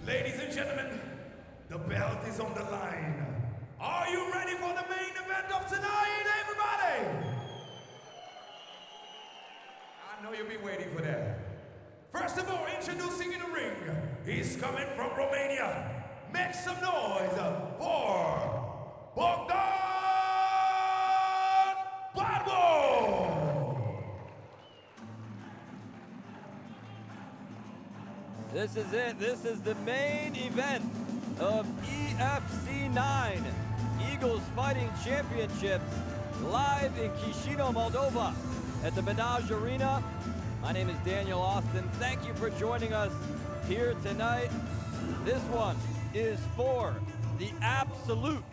Ladies and gentlemen, the belt is on the line. Are you ready for the main event of tonight, everybody? I know you'll be waiting for that. First of all, introducing in the ring, he's coming from Romania. Make some noise for Bogdan Barbu! This is it. This is the main event of EFC 9 Eagles Fighting Championships live in Chisinau, Moldova at the Menage Arena. My name is Daniel Austin. Thank you for joining us here tonight. This one is for the absolute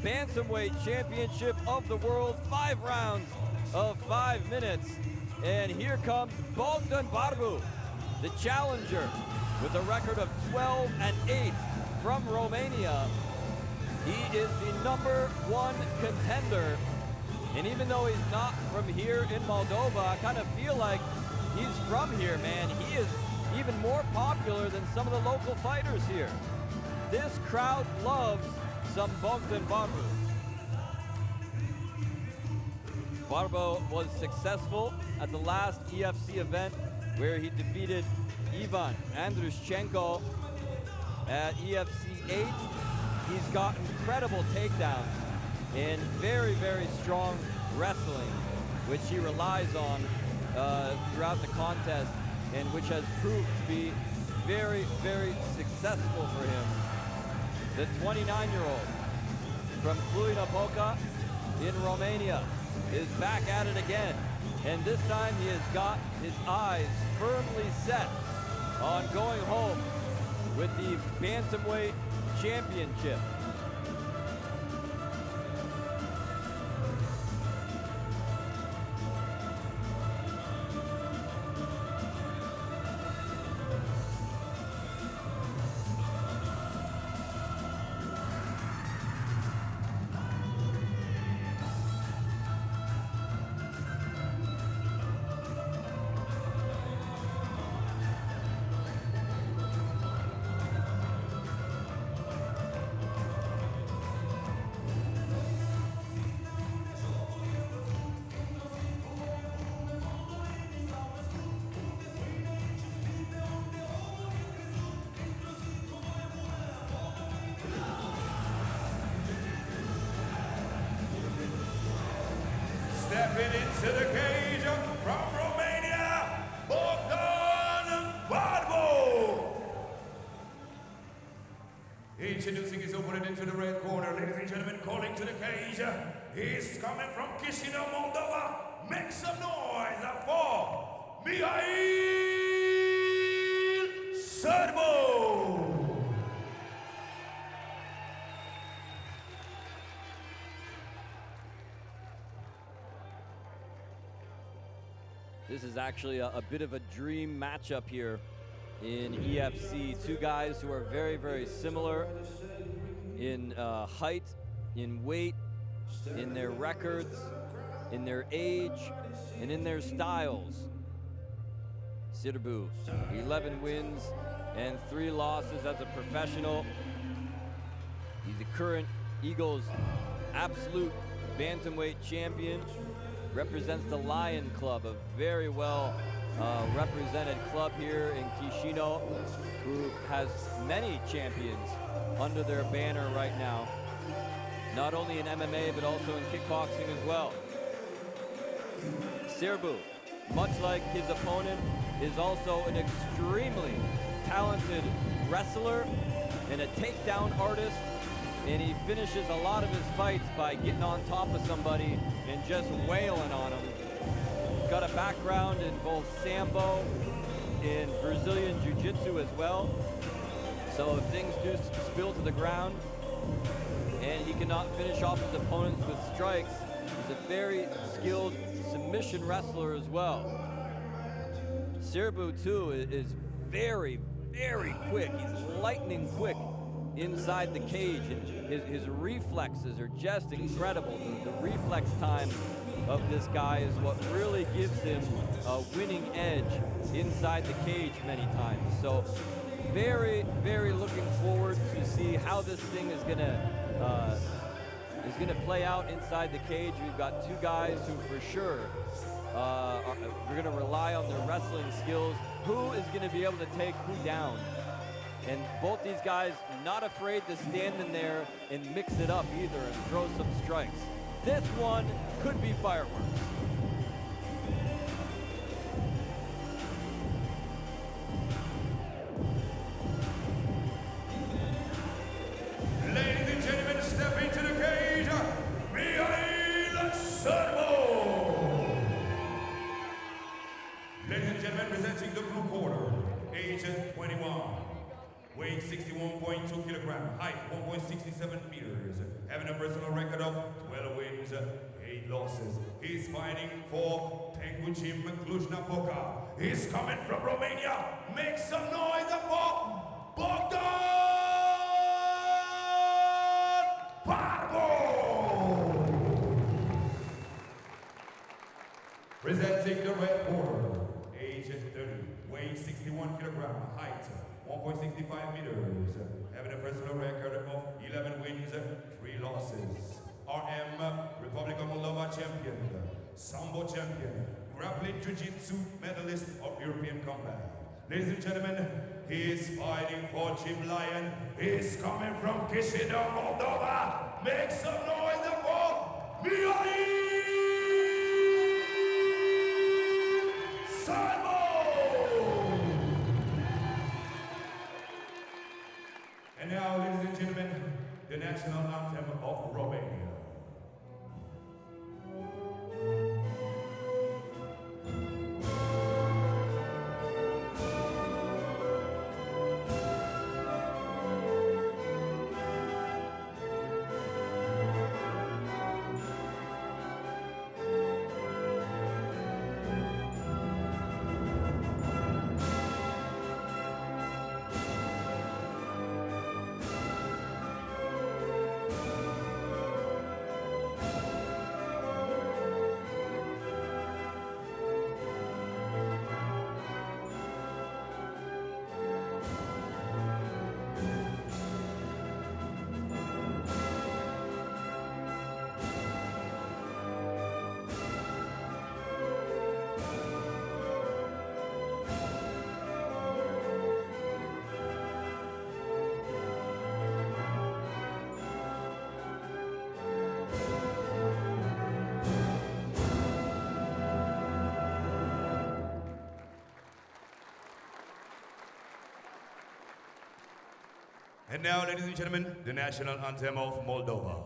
Bantamweight Championship of the world. 5 rounds of 5 minutes. And here comes Bogdan Barbu, the challenger, with a record of 12-8 from Romania. He is the #1 contender. And even though he's not from here in Moldova, I kind of feel like he's from here, man. He is even more popular than some of the local fighters here. This crowd loves some Bogdan Barbu. Barbu was successful at the last EFC event where he defeated Ivan Andrushchenko at EFC 8. He's got incredible takedowns and very, very strong wrestling, which he relies on throughout the contest and which has proved to be very, very successful for him. The 29-year-old from Cluj-Napoca in Romania is back at it again. And this time he has got his eyes firmly set on going home with the Bantamweight Championship. Stepping into the cage from Romania, Bogdan Barbu! Introducing his opponent into the red corner, ladies and gentlemen, calling to the cage. He's coming from Chisinau, Moldova. Make some noise for Mihail Sirbu! This is actually a bit of a dream matchup here in EFC. Two guys who are very, very similar in height, in weight, in their records, in their age, and in their styles. Sirbu, 11 wins and 3 losses as a professional. He's the current Eagles absolute Bantamweight champion. Represents the Lion Club, a very well represented club here in Chisinau, who has many champions under their banner right now. Not only in MMA, but also in kickboxing as well. Sirbu, much like his opponent, is also an extremely talented wrestler and a takedown artist. And he finishes a lot of his fights by getting on top of somebody and just wailing on him. He's got a background in both Sambo and Brazilian Jiu-Jitsu as well. So if things do spill to the ground and he cannot finish off his opponents with strikes, he's a very skilled submission wrestler as well. Sirbu too is very, very quick. He's lightning quick inside the cage, and his reflexes are just incredible. The reflex time of this guy is what really gives him a winning edge inside the cage many times. So very looking forward to see how this thing is gonna play out inside the cage. We've got two guys who for sure we're gonna rely on their wrestling skills. Who is gonna be able to take who down? And both these guys not afraid to stand in there and mix it up either and throw some strikes. This one could be fireworks. Ladies and gentlemen, step into the cage, Mihail Sirbu. Ladies and gentlemen, presenting the blue corner, age 21, weighing 61.2 kilograms, height 1.67 meters, having a personal record of 12 wins, 8 losses. He's fighting for Tenguchim Cluj-Napoca. He's coming from Romania. Make some noise for Bogdan! Barbu! Presenting the red corner, age 30, weighing 61 kilograms, height 1.65 meters, having a personal record of 11 wins, 3 losses. RM Republic of Moldova champion, Sambo champion, grappling jiu-jitsu medalist of European combat. Ladies and gentlemen, he is fighting for Jim Lion. He's coming from Chisinau, Moldova. Make some noise for Mihail Sirbu! And now, ladies and gentlemen, the national anthem of Romania. And now, ladies and gentlemen, the national anthem of Moldova.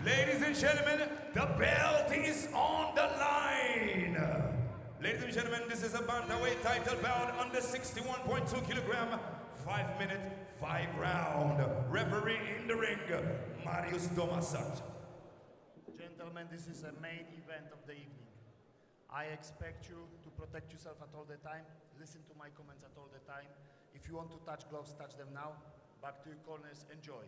Ladies and gentlemen, the belt is on the line. Ladies and gentlemen, this is a Bantamweight title bout under 61.2 kilogram, 5 minute, 5 round. Referee in the ring, Marius Tomasat. Gentlemen, this is a main event of the evening. I expect you to protect yourself at all the time, listen to my comments at all the time. If you want to touch gloves, touch them now. Back to your corners, enjoy.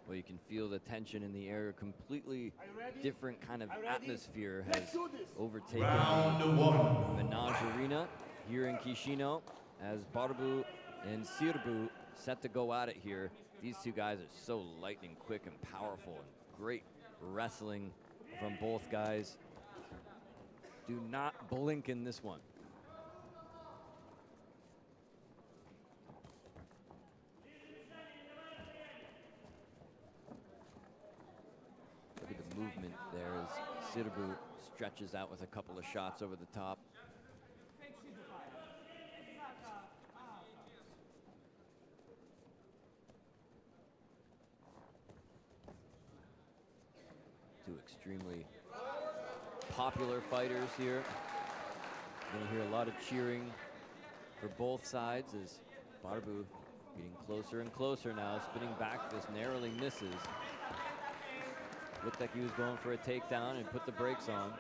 Well, you can feel the tension in the air. Completely different kind of atmosphere has overtaken Round one. the Menage Arena here in Chisinau as Barbu and Sirbu set to go at it here. These two guys are so lightning quick and powerful, and great wrestling from both guys. Do not blink in this one. Look at the movement there as Sirbu stretches out with a couple of shots over the top. Two extremely popular fighters here. You're gonna hear a lot of cheering for both sides as Barbu getting closer and closer now, spinning back fist, narrowly misses. Looked like he was going for a takedown and put the brakes on.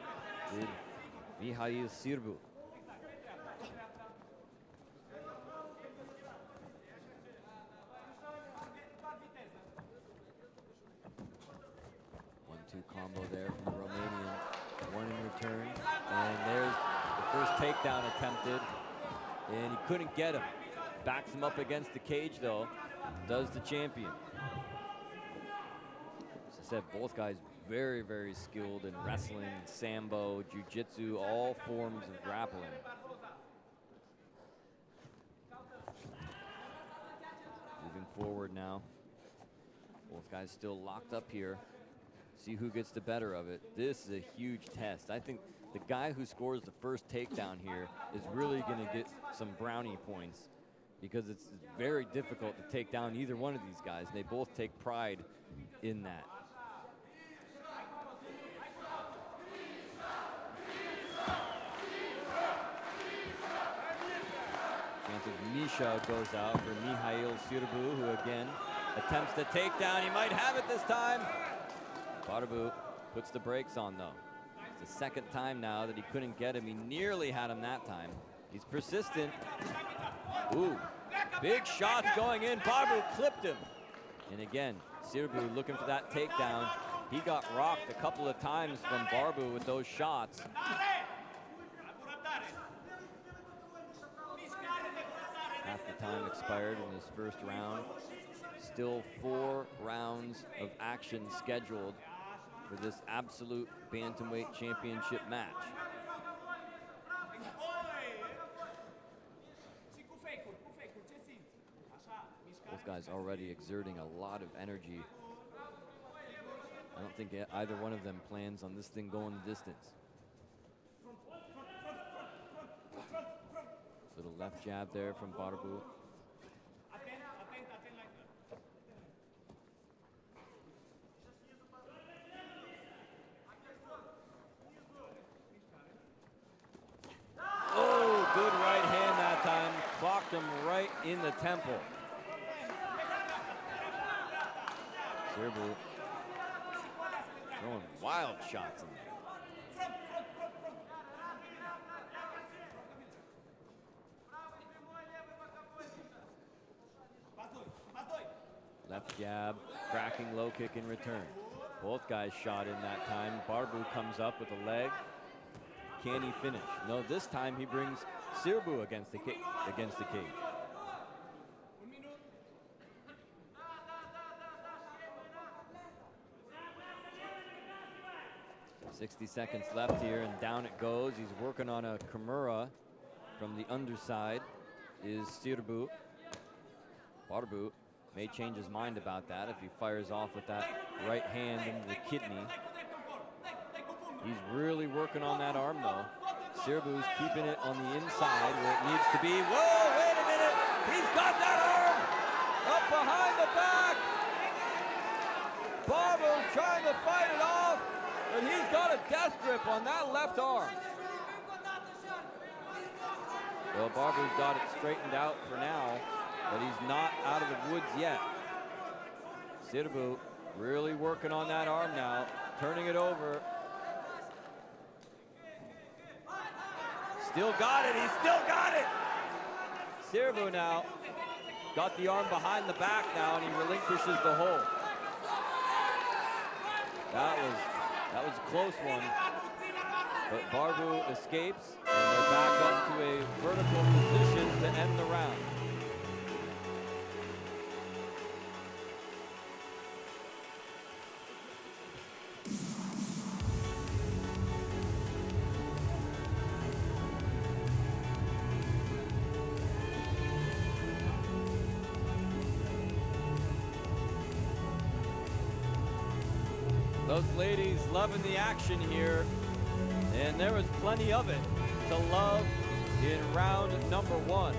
Did Mihail Sirbu. One-two combo there from the Romanian. One in return. And there's the first takedown attempted. And he couldn't get him. Backs him up against the cage though. Does the champion. As I said, both guys very, very skilled in wrestling, sambo, jiu-jitsu, all forms of grappling. Moving forward now. Both guys still locked up here. See who gets the better of it. This is a huge test. I think the guy who scores the first takedown here is really going to get some brownie points, because it's very difficult to take down either one of these guys. They both take pride in that. Misha goes out for Mihail Sirbu, who again attempts the takedown. He might have it this time. Barbu puts the brakes on though. It's the second time now that he couldn't get him. He nearly had him that time. He's persistent. Ooh, big shots going in. Barbu clipped him. And again, Sirbu looking for that takedown. He got rocked a couple of times from Barbu with those shots. Half the time expired in this first round. Still 4 rounds of action scheduled for this absolute Bantamweight championship match. Both guys already exerting a lot of energy. I don't think either one of them plans on this thing going the distance. Little left jab there from Barbu. Oh, good right hand that time. Clocked him right in the temple. Sirbu throwing wild shots in there. Left jab, cracking low kick in return. Both guys shot in that time. Barbu comes up with a leg. Can he finish? No, this time he brings Sirbu against the cage. 60 seconds left here, and down it goes. He's working on a Kimura from the underside is Sirbu. Barbu may change his mind about that if he fires off with that right hand into the kidney. He's really working on that arm though. Sirbu's keeping it on the inside where it needs to be. Whoa, wait a minute. He's got that arm up behind the back. Barbu's trying to fight it off, and he's got a death grip on that left arm. Well, Barbu's got it straightened out for now, but he's not out of the woods yet. Sirbu really working on that arm now, turning it over. Still got it, he's still got it! Sirbu now got the arm behind the back now, and he relinquishes the hold. That was a close one. But Barbu escapes, and they're back up to a vertical position to end the round. Those ladies loving the action here, and there was plenty of it to love in round number 1.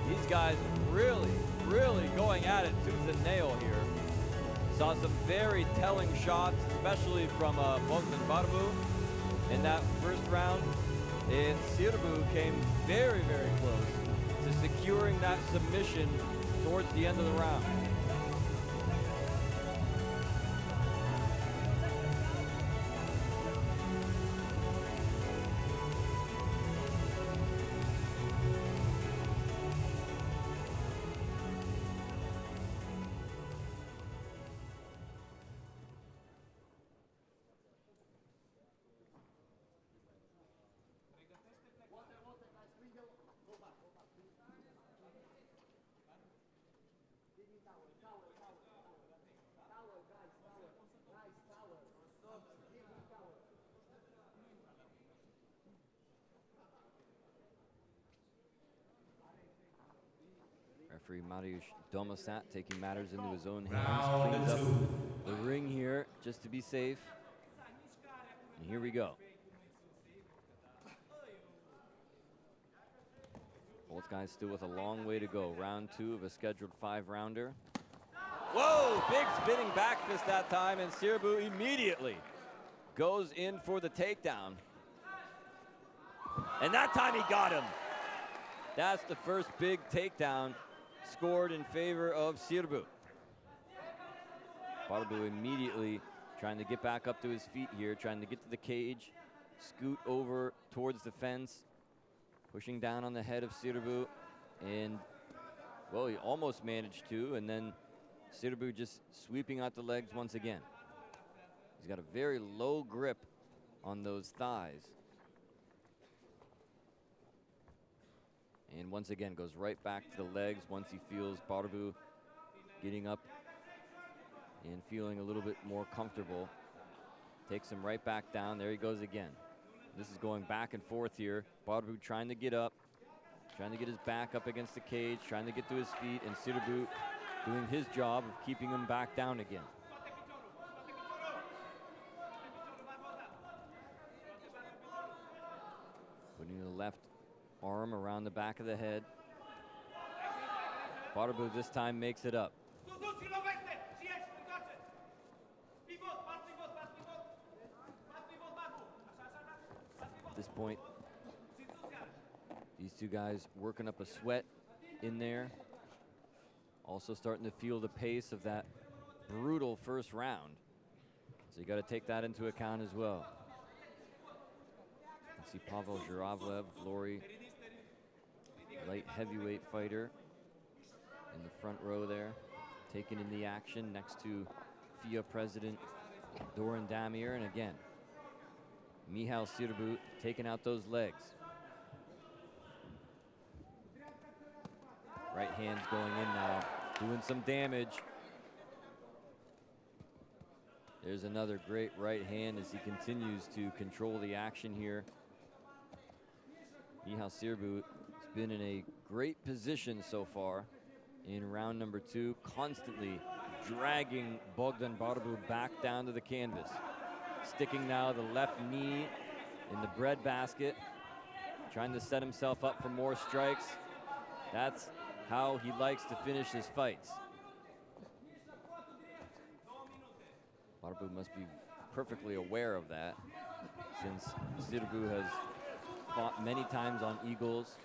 These guys really, really going at it tooth and nail here. Saw some very telling shots, especially from Bogdan Barbu in that first round, and Sirbu came very, very close to securing that submission towards the end of the round. Referee Mariusz Domasat taking matters into his own hands, cleans up the ring here just to be safe. And here we go. Both guys still with a long way to go. Round 2 of a scheduled 5-rounder. Whoa, big spinning back fist that time, and Sirbu immediately goes in for the takedown. And that time he got him. That's the first big takedown scored in favor of Sirbu. Barbu immediately trying to get back up to his feet here, trying to get to the cage, scoot over towards the fence, pushing down on the head of Sirbu, and, well, he almost managed to, and then Sirbu just sweeping out the legs once again. He's got a very low grip on those thighs. And once again goes right back to the legs once he feels Barbu getting up and feeling a little bit more comfortable. Takes him right back down. There he goes again. This is going back and forth here. Barbu trying to get up, trying to get his back up against the cage, trying to get to his feet, and Sirbu doing his job of keeping him back down again. Putting the left arm around the back of the head. Barbu this time makes it up. At this point, these two guys working up a sweat in there. Also starting to feel the pace of that brutal first round. So you got to take that into account as well. You see Pavel Zhuravlev, Glory, light heavyweight fighter in the front row there, taking in the action next to FIA president Doran Damir, and again, Mihail Sirbu taking out those legs. Right hand's going in now, doing some damage. There's another great right hand as he continues to control the action here. Mihail Sirbu has been in a great position so far in round number 2, constantly dragging Bogdan Barbu back down to the canvas. Sticking now the left knee in the breadbasket, trying to set himself up for more strikes. That's how he likes to finish his fights. Barbu must be perfectly aware of that, since Sirbu has fought many times on Eagles,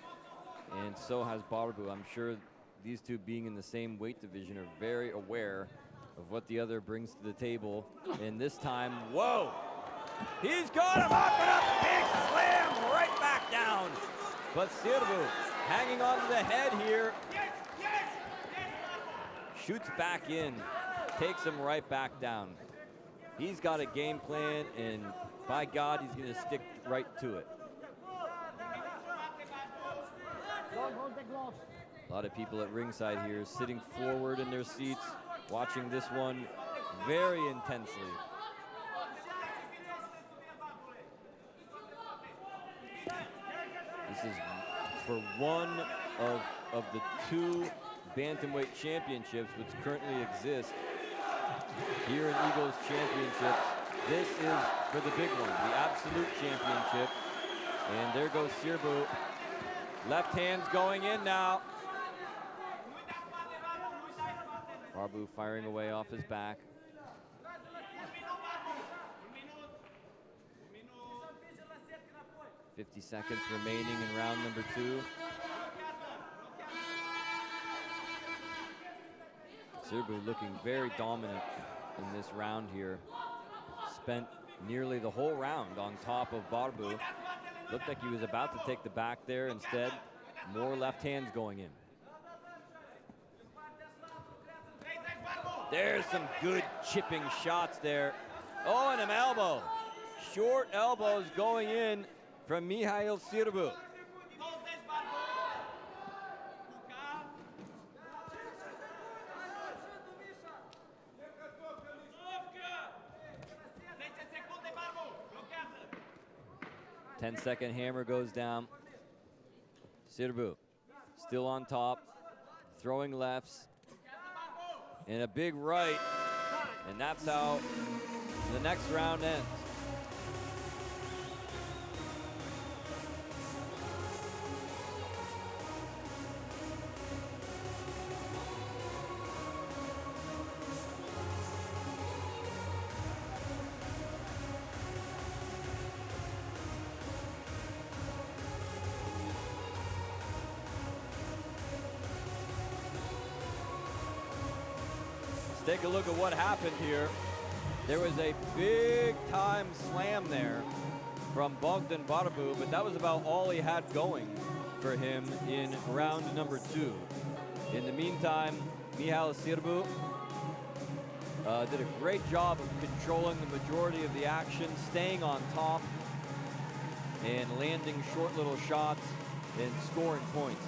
and so has Barbu. I'm sure these two, being in the same weight division, are very aware of what the other brings to the table. And this time, whoa! He's got him up and up, big slam right back down. But Sirbu hanging on to the head here. Shoots back in, takes him right back down. He's got a game plan, and by God, he's going to stick right to it. A lot of people at ringside here sitting forward in their seats, watching this one very intensely. This is for one of the two Bantamweight championships which currently exist here in Eagles Championships. This is for the big one, the absolute championship. And there goes Sirbu. Left hand's going in now. Barbu firing away off his back. $50 seconds remaining in round number 2. Sirbu looking very dominant in this round here. Spent nearly the whole round on top of Barbu. Looked like he was about to take the back there. Instead, more left hands going in. There's some good chipping shots there. Oh, and an elbow. Short elbows going in from Mihail Sirbu. Ten-second hammer goes down. Sirbu still on top, throwing lefts, and a big right, and that's how the next round ends. Take a look at what happened here. There was a big time slam there from Bogdan Barbu, but that was about all he had going for him in round number 2. In the meantime, Mihail Sirbu did a great job of controlling the majority of the action, staying on top and landing short little shots and scoring points.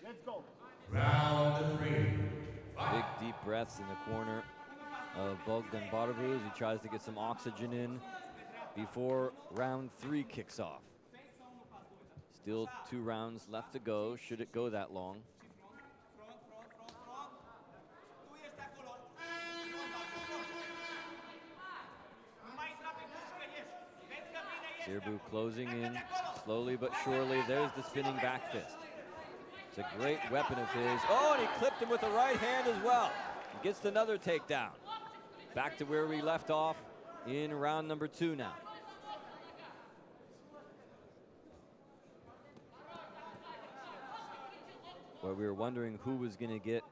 Let's go. Round 3. Big deep breaths in the corner of Bogdan Barbu as he tries to get some oxygen in before round 3 kicks off. Still 2 rounds left to go, should it go that long. Sirbu closing in slowly but surely. There's the spinning back fist. It's a great weapon of his. Oh, and he clipped him with the right hand as well. He gets another takedown. Back to where we left off in round number 2 now. Where we were wondering who was going to get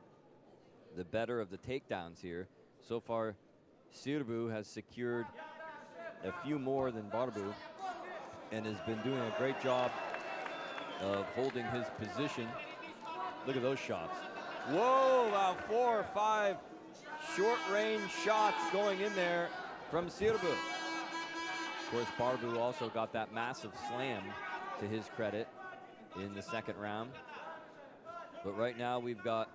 the better of the takedowns here. So far, Sirbu has secured a few more than Barbu and has been doing a great job of holding his position. Look at those shots. Whoa, about 4 or 5 short-range shots going in there from Sirbu. Of course, Barbu also got that massive slam to his credit in the second round. But right now we've got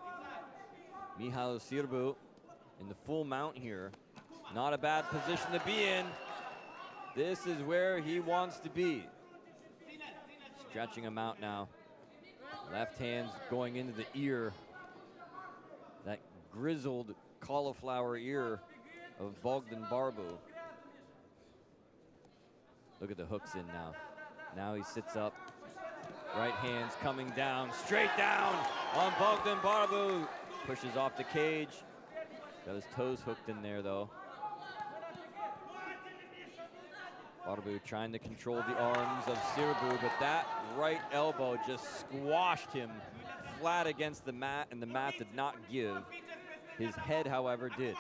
Mihail Sirbu in the full mount here. Not a bad position to be in. This is where he wants to be. Stretching him out now. Left hand's going into the ear. That grizzled cauliflower ear of Bogdan Barbu. Look at the hooks in now. Now he sits up. Right hand's coming down, straight down on Bogdan Barbu. Pushes off the cage. Got his toes hooked in there, though. Barbu trying to control the arms of Sirbu, but that right elbow just squashed him flat against the mat, and the mat did not give. His head, however, did.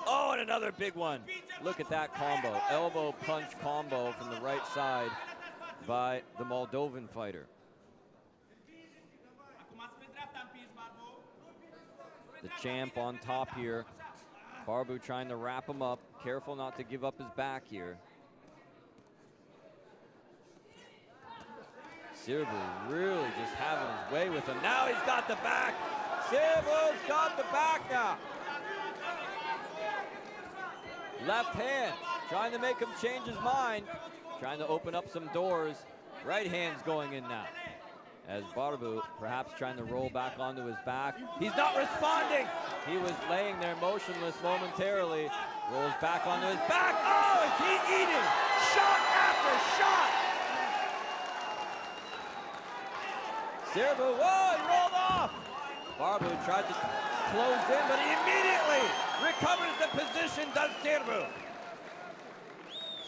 Oh, and another big one. Look at that combo. Elbow punch combo from the right side by the Moldovan fighter. The champ on top here. Barbu trying to wrap him up. Careful not to give up his back here. Sirbu really just having his way with him. Now he's got the back. Sirbu's got the back now. Left hand, trying to make him change his mind. Trying to open up some doors. Right hand's going in now. As Barbu perhaps trying to roll back onto his back. He's not responding. He was laying there motionless momentarily. Rolls back onto his back. Oh, is he eating? Shot after shot. Sirbu, whoa, he rolled off. Barbu tried to close in, but he immediately recovers the position, does Sirbu.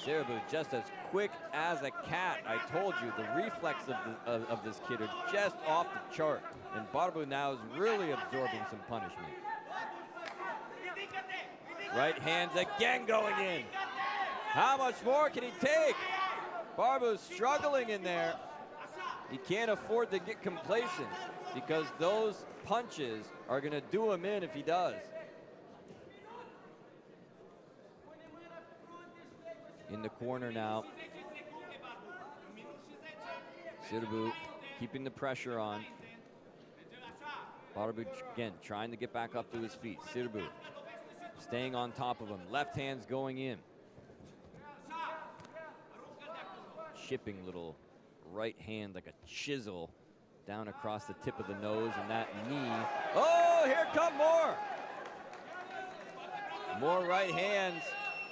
Sirbu just as quick as a cat. I told you, the reflex of this kid are just off the chart. And Barbu now is really absorbing some punishment. Right hands again going in. How much more can he take? Barbu's struggling in there. He can't afford to get complacent because those punches are going to do him in if he does. In the corner now. Sirbu keeping the pressure on. Barbu again trying to get back up to his feet. Sirbu staying on top of him. Left hand's going in. Chipping little right hand like a chisel down across the tip of the nose and that knee. Oh, here come more. More right hands.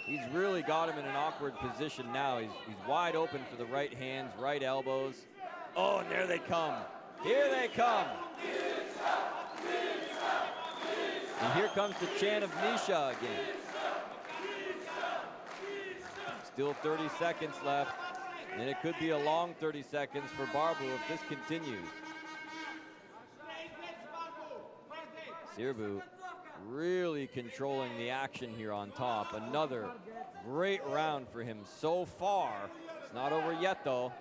He's really got him in an awkward position now. He's wide open for the right hands, right elbows. Oh, and there they come. Here they come. And here comes the chant of Misha again. Still 30 seconds left, and it could be a long 30 seconds for Barbu if this continues. Sirbu really controlling the action here on top. Another great round for him so far. It's not over yet, though.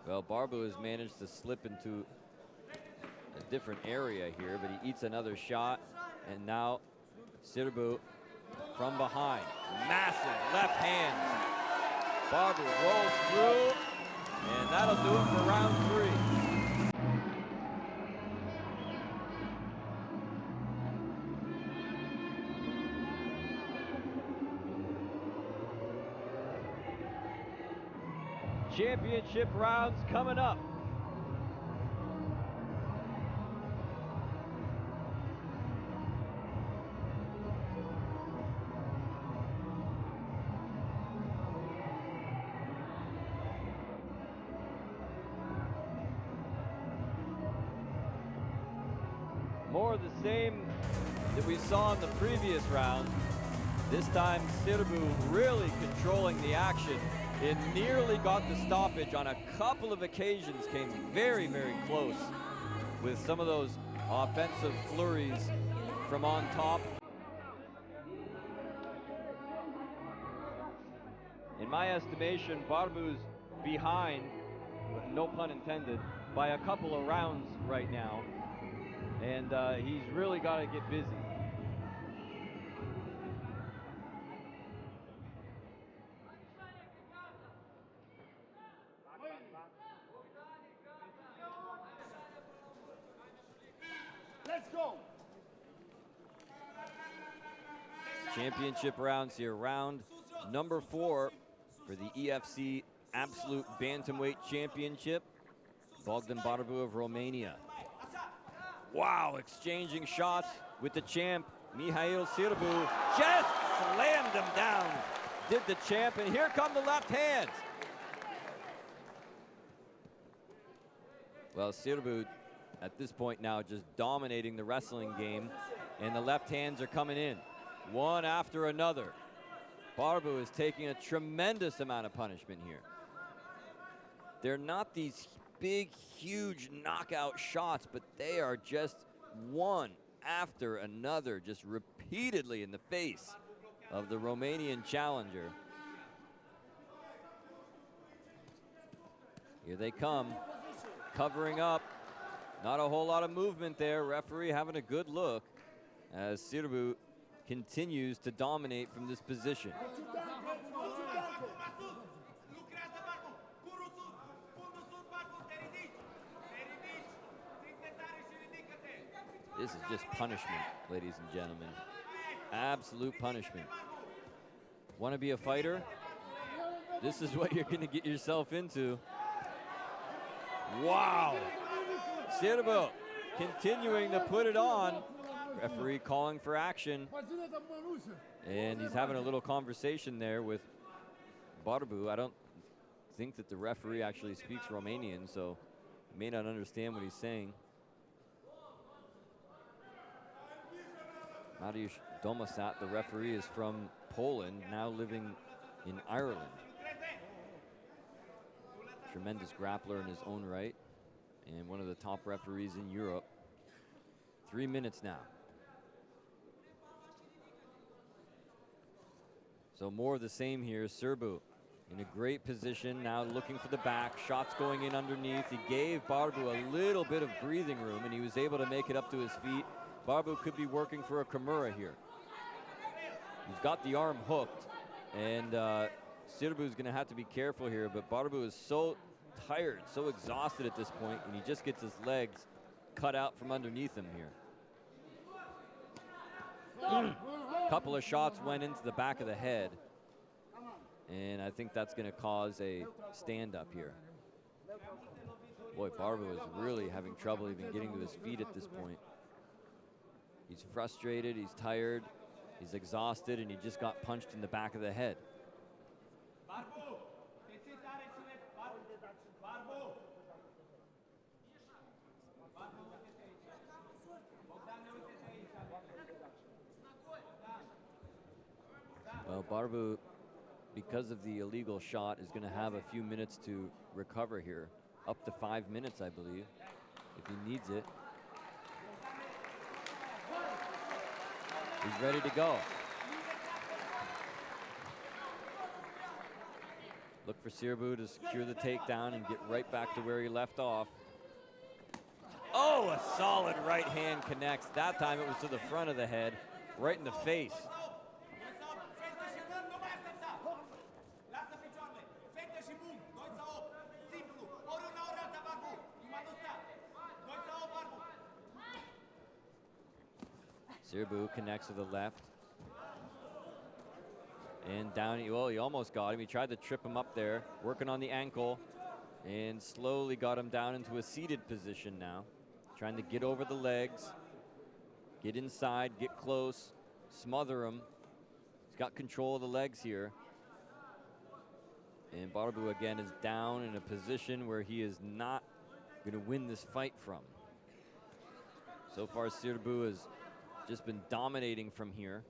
Well, Barbu has managed to slip into a different area here, but he eats another shot, and now Sirbu from behind. Massive left hand. Barbu rolls through, and that'll do it for round 3. Championship rounds coming up. More of the same that we saw in the previous round. This time, Sirbu really controlling the action. It nearly got the stoppage on a couple of occasions, came very, very close with some of those offensive flurries from on top. In my estimation, Barbu's behind, no pun intended, by a couple of rounds right now. And he's really got to get busy. Let's go. Championship rounds here. Round number 4 for the EFC Absolute Bantamweight Championship. Bogdan Barbu of Romania. Wow, exchanging shots with the champ, Mihail Sirbu. Just slammed him down, did the champ, and here come the left hands. Well, Sirbu at this point now just dominating the wrestling game, and the left hands are coming in, one after another. Barbu is taking a tremendous amount of punishment here. They're not these big, huge knockout shots, but they are just one after another, just repeatedly in the face of the Romanian challenger. Here they come, covering up. Not a whole lot of movement there. Referee having a good look as Sirbu continues to dominate from this position. This is just punishment, ladies and gentlemen. Absolute punishment. Want to be a fighter? This is what you're going to get yourself into. Wow. Sirbu continuing to put it on. Referee calling for action. And he's having a little conversation there with Barbu. I don't think that the referee actually speaks Romanian, so he may not understand what he's saying. Mariusz Domasat, the referee, is from Poland, now living in Ireland. Tremendous grappler in his own right, and one of the top referees in Europe. 3 minutes now. So more of the same here. Sirbu in a great position, now looking for the back. Shots going in underneath. He gave Barbu a little bit of breathing room, and he was able to make it up to his feet. Barbu could be working for a Kimura here. He's got the arm hooked, and Sirbu is going to have to be careful here, but Barbu is so tired, so exhausted at this point, and he just gets his legs cut out from underneath him here. Couple of shots went into the back of the head, and I think that's going to cause a stand-up here. Boy, Barbu is really having trouble even getting to his feet at this point. He's frustrated, he's tired, he's exhausted, and he just got punched in the back of the head. Well, Barbu, because of the illegal shot, is going to have a few minutes to recover here. Up to 5 minutes, I believe, if he needs it. He's ready to go. Look for Sirbu to secure the takedown and get right back to where he left off. Oh, a solid right hand connects. That time it was to the front of the head, right in the face. Sirbu connects to the left. And down, well, he almost got him. He tried to trip him up there, working on the ankle, and slowly got him down into a seated position now. Trying to get over the legs, get inside, get close, smother him. He's got control of the legs here. And Barbu again is down in a position where he is not going to win this fight from. So far, Sirbu has just been dominating from here.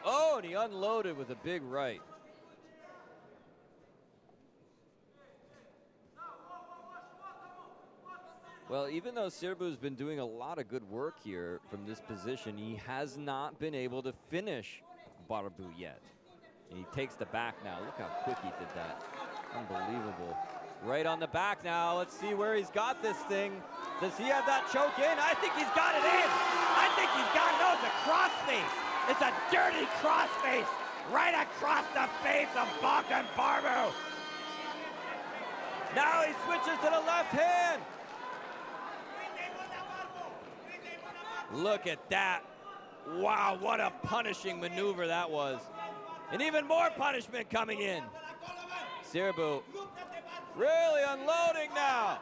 Oh, and he unloaded with a big right. Well, even though Sirbu's been doing a lot of good work here from this position, he has not been able to finish Barbu yet. And he takes the back now. Look how quick he did that. Unbelievable. Right on the back now. Let's see where he's got this thing. Does he have that choke in? I think he's got it in. I think he's got it. No, it's a crossface. It's a dirty crossface right across the face of Bogdan Barbu. Now he switches to the left hand. Look at that. Wow, what a punishing maneuver that was. And even more punishment coming in. Sirbu really unloading now.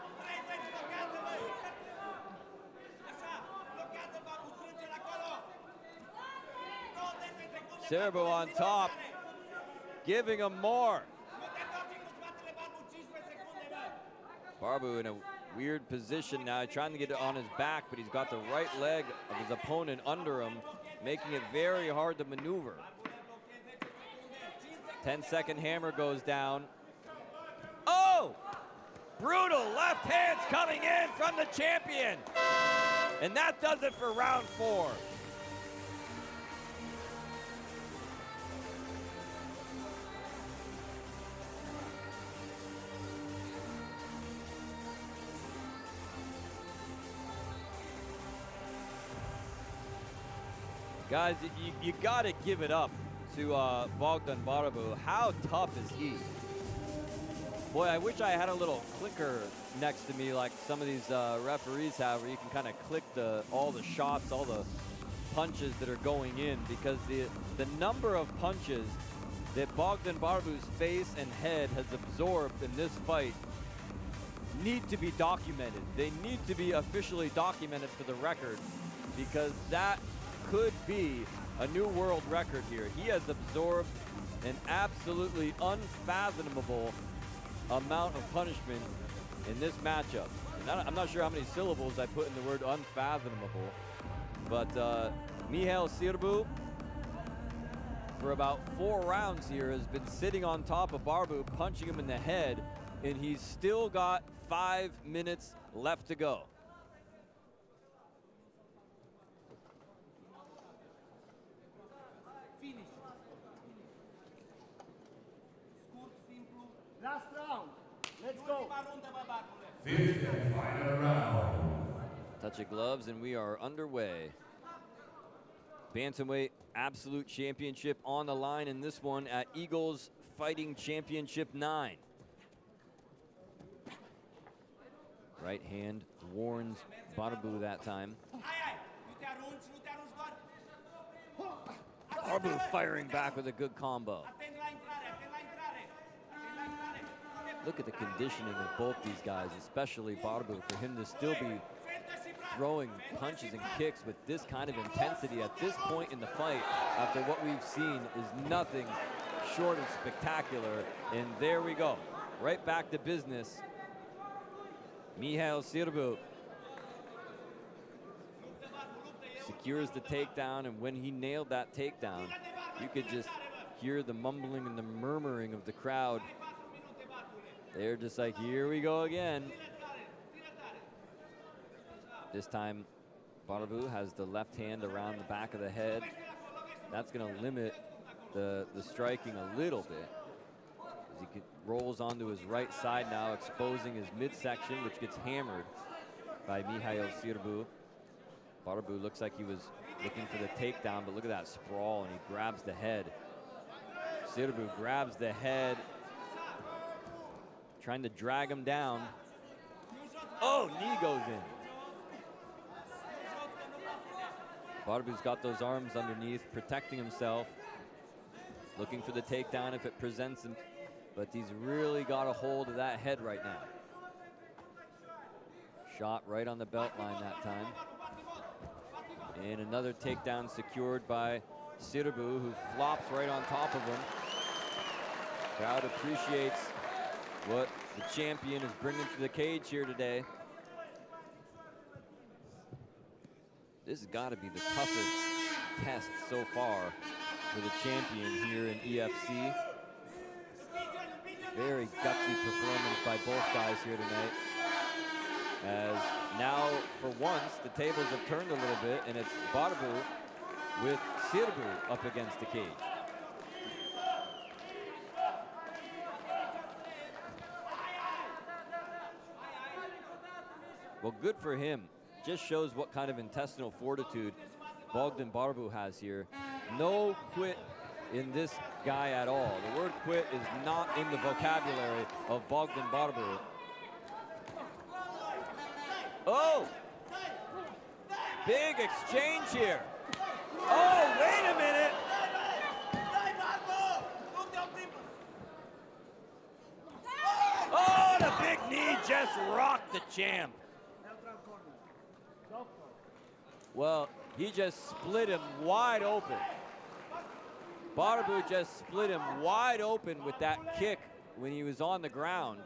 Sirbu on top, giving him more. Barbu in a Weird position now, trying to get it on his back, but he's got the right leg of his opponent under him, making it very hard to maneuver. 10-second hammer goes down. Oh! Brutal left hands coming in from the champion. And that does it for round 4. Guys, you gotta give it up to Bogdan Barbu. How tough is he? Boy, I wish I had a little clicker next to me like some of these referees have, where you can kind of click all the shots, all the punches that are going in, because the number of punches that Bogdan Barbu's face and head has absorbed in this fight need to be documented. They need to be officially documented for the record, because that could be a new world record here. He has absorbed an absolutely unfathomable amount of punishment in this matchup. And I'm not sure how many syllables I put in the word unfathomable, but Mihail Sirbu, for about 4 rounds here, has been sitting on top of Barbu, punching him in the head, and he's still got 5 minutes left to go. Last round. Let's go. 5th and final round. Touch of gloves, and we are underway. Bantamweight Absolute Championship on the line in this one at Eagles Fighting Championship 9. Right hand warns Barbu that time. Barbu firing back with a good combo. Look at the conditioning of both these guys, especially Barbu, for him to still be throwing punches and kicks with this kind of intensity at this point in the fight, after what we've seen, is nothing short of spectacular. And there we go, right back to business. Mihail Sirbu secures the takedown, and when he nailed that takedown, you could just hear the mumbling and the murmuring of the crowd. They're just like, here we go again. This time, Barbu has the left hand around the back of the head. That's going to limit the striking a little bit, as he rolls onto his right side now, exposing his midsection, which gets hammered by Mihail Sirbu. Barbu looks like he was looking for the takedown, but look at that sprawl, and he grabs the head. Sirbu grabs the head, trying to drag him down. Oh, knee goes in. Barbu's got those arms underneath, protecting himself, looking for the takedown if it presents him, but he's really got a hold of that head right now. Shot right on the belt line that time. And another takedown secured by Sirbu, who flops right on top of him. Crowd appreciates what the champion is bringing to the cage here today. This has got to be the toughest test so far for the champion here in EFC. Very gutsy performance by both guys here tonight. As now, for once, the tables have turned a little bit, and it's Barbu with Sirbu up against the cage. Well, good for him. Just shows what kind of intestinal fortitude Bogdan Barbu has here. No quit in this guy at all. The word quit is not in the vocabulary of Bogdan Barbu. Oh! Big exchange here. Oh, wait a minute! Oh, the big knee just rocked the champ. Well, he just split him wide open. Barbu just split him wide open with that kick when he was on the ground.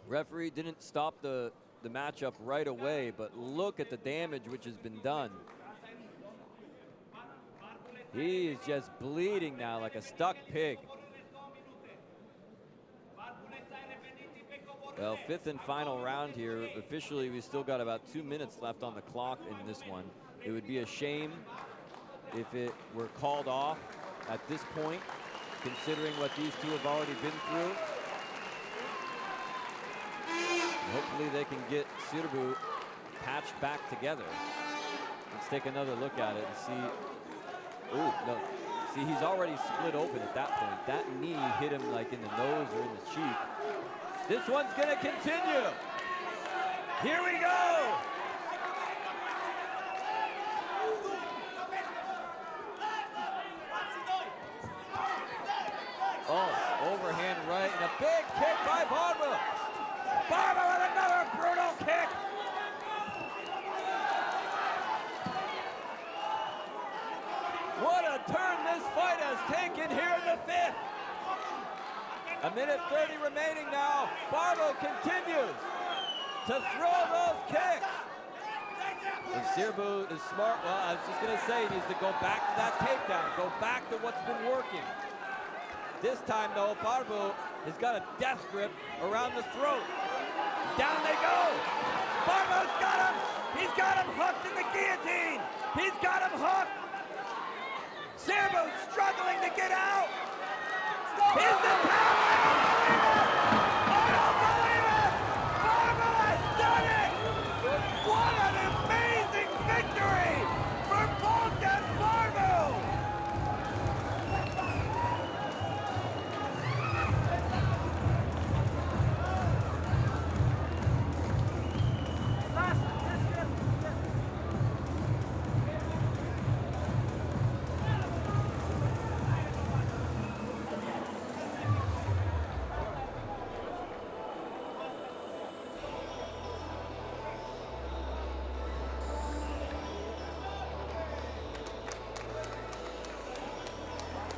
Referee didn't stop the matchup right away, but look at the damage which has been done. He is just bleeding now like a stuck pig. Well, fifth and final round here. Officially, we still got about 2 minutes left on the clock in this one. It would be a shame if it were called off at this point, considering what these two have already been through. Hopefully they can get Sirbu patched back together. Let's take another look at it and see. Oh, no. See, he's already split open at that point. That knee hit him like in the nose or in the cheek. This one's gonna continue. Here we go. Oh, overhand right and a big kick by Barbu. Barbu with another brutal kick. What a turn this fight has taken here in the fifth. A minute 30 remaining now. Barbu continues to throw those kicks. And Sirbu is smart. Well, I was just going to say, he needs to go back to that takedown, go back to what's been working. This time, though, Barbu has got a death grip around the throat. Down they go. Barbu's got him. He's got him hooked in the guillotine. He's got him hooked. Sirbu's struggling to get out. He's the power. I don't believe it. Barbu has done it. What an amazing victory for Bogdan Barbu.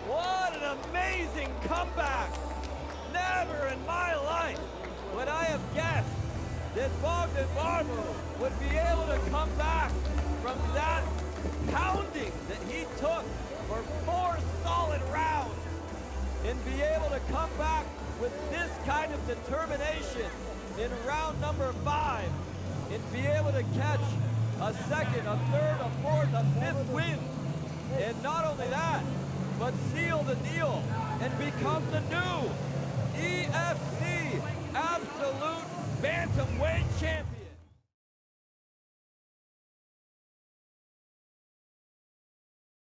What an amazing comeback! Never in my life would I have guessed that Bogdan Barbu would be able to come back from that pounding that he took for 4 solid rounds and be able to come back with this kind of determination in round number 5 and be able to catch a second, a third, a fourth, a fifth win. And not only that, but seal the deal and become the new EFC Absolute Bantamweight Champion.